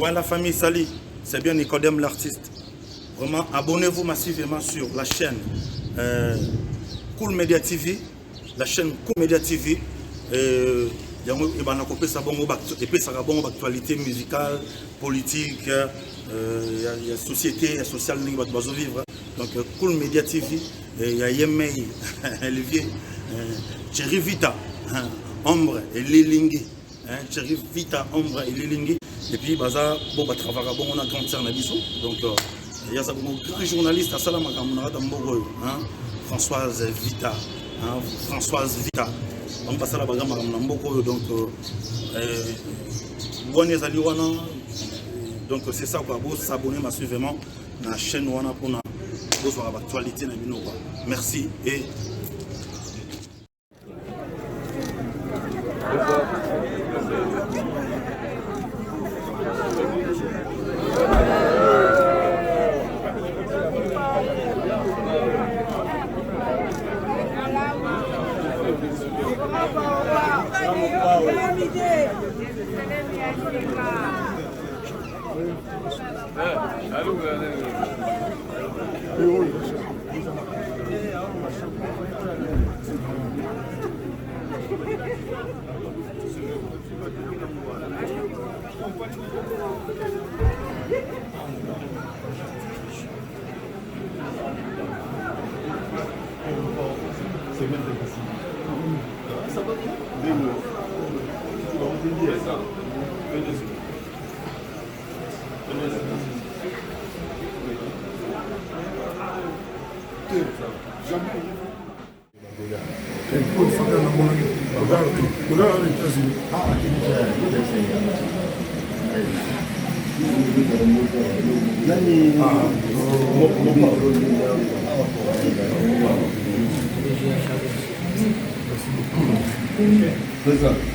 Ouais, la famille Sali, c'est bien Nicodème l'artiste. Vraiment, abonnez-vous massivement sur la chaîne Cool Media TV, la chaîne Cool Media TV. Et ça bon actualité musicale, politique, il y a société, il y a social, il va vivre. Donc Cool Media TV, il y a Yemei, Olivier, Thierry Vita, Ombre et Lilingi. Thierry Vita, Ombre et Lilingi. Et puis, bon, on a grand sœur Nabiso. Donc, il y a un grand journaliste à Salam, Françoise Vita. Françoise Vita. Donc, donc c'est ça, vous s'abonner massivement à la chaîne pour l'actualité. Merci et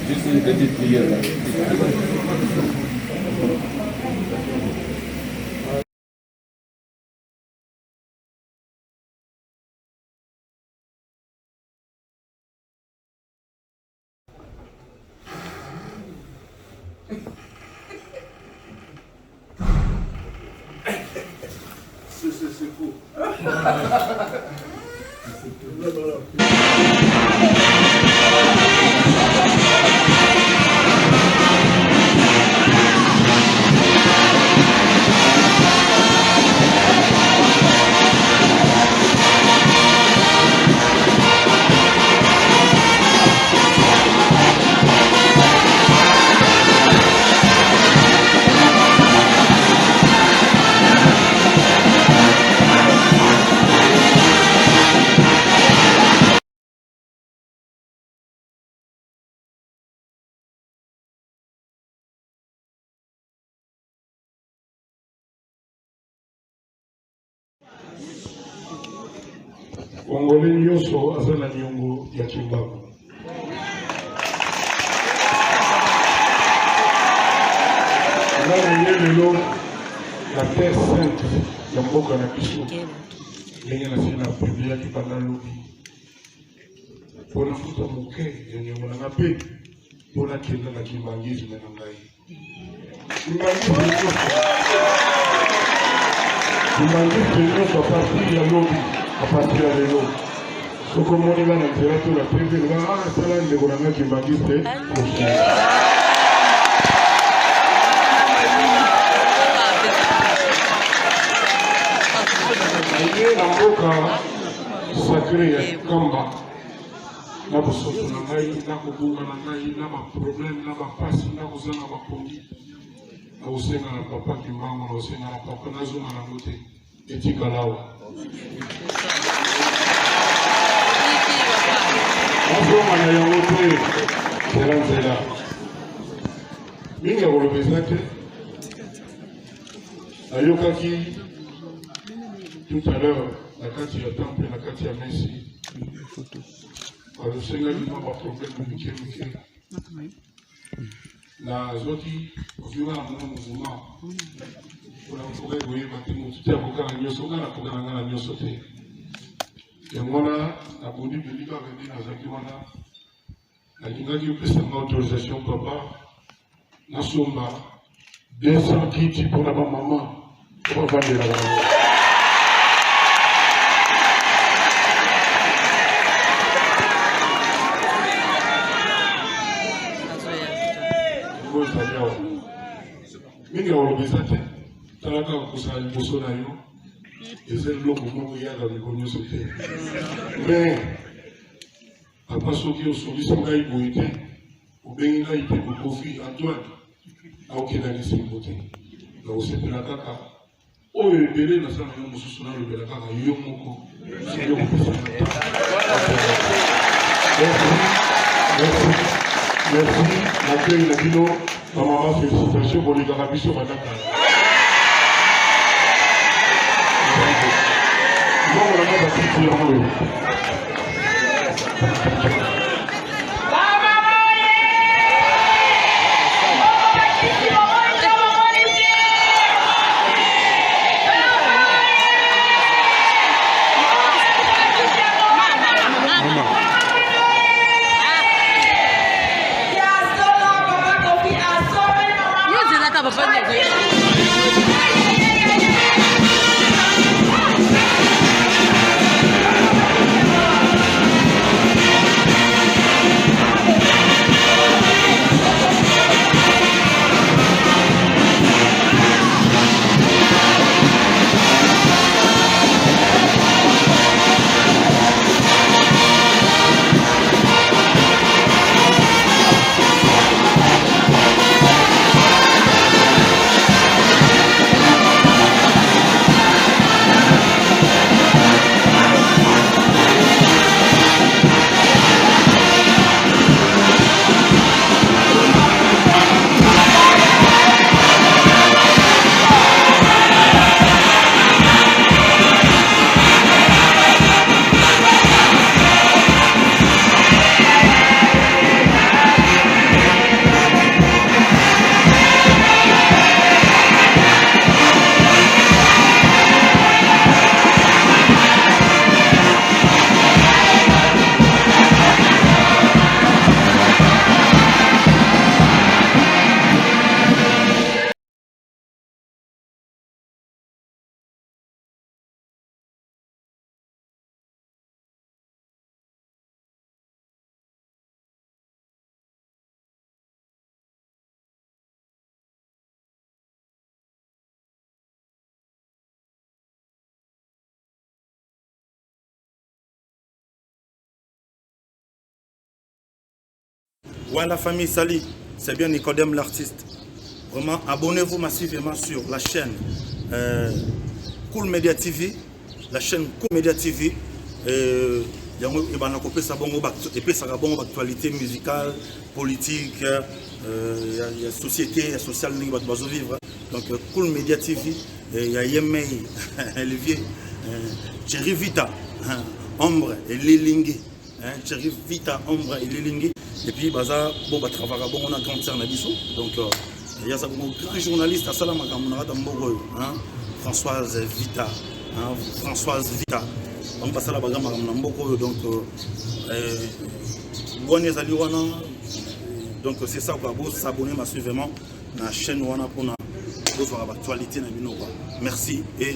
juste une petite prière là. C'est fou. Congolais nyonso aza na niongo ya Kimbangu. Nani lelo la terre sainte ya mboka na biso ndenge nasina publia kibanda lobi mpona futa moke ya niongo nanga mpe mpona kenda na kimbangisme na ngai. Kimbangisme nyonso apartir ya lobi apartir ya lelo soko omoni nga na nzela to na peve nga asala ndeko nanga kimbangiste aye na mboka sacré ya Kamba na bosoto na ngai na kobunga na ngai na baproblème na bapasi na kozanga bapongi na kosenga na papa kimbango na kosenga na papa nazonga nango te etikala awa nazonga na yango te zela nzela mingi ya kolobeza te nayokaki tout à l'heure na kati ya temple na kati ya mesi bazosengaki mwa baproblème mike mike nazwaki ofinga na mwana mozima mpona kokokai koyeba te motu te akokana nyonso nga nakokana nga na nyonso te yango wana nabondi beli kaka nde nazalaki wana nalingaki opesanga autorisation papa nasomba 200 kiti mpona bamama po bavandelaka yango mingi akolobeza te tala kaka kosala liboso na yo eza eloko moko eyaka miko nyonso te mais papa soki osolisi ngai boye te obengi ngai te kokofi Antoine aokendaki sembo te nakosepela kaka oyo ebele nasala yo mosusu nalobela kaka yo moko soki okopesanga merci l'accueil na bino maman félicitations pour les garabiso madaka bon on a pas de Ouais, la famille, salut, c'est bien Nicodème l'artiste. Vraiment, abonnez-vous massivement sur la chaîne Cool Media TV, la chaîne Cool Media TV. Et puis, ça a bon actualité musicale, politique, il y a société, il y a social, il va vivre. Donc, Cool Media TV, il y a Yemei, Olivier, Thierry Vita, Ombre et Lilingi. Thierry Vita, Ombre et Lilingi. Et puis, baza, bon, bah, travailler, bon, on a grand terme donc, il y a un grand journaliste à Salama, Françoise Vita, Françoise Vita. On passe à la bagarre, donc, donc c'est ça, quoi, vous s'abonner massivement à la chaîne pour voir l'actualité. Merci et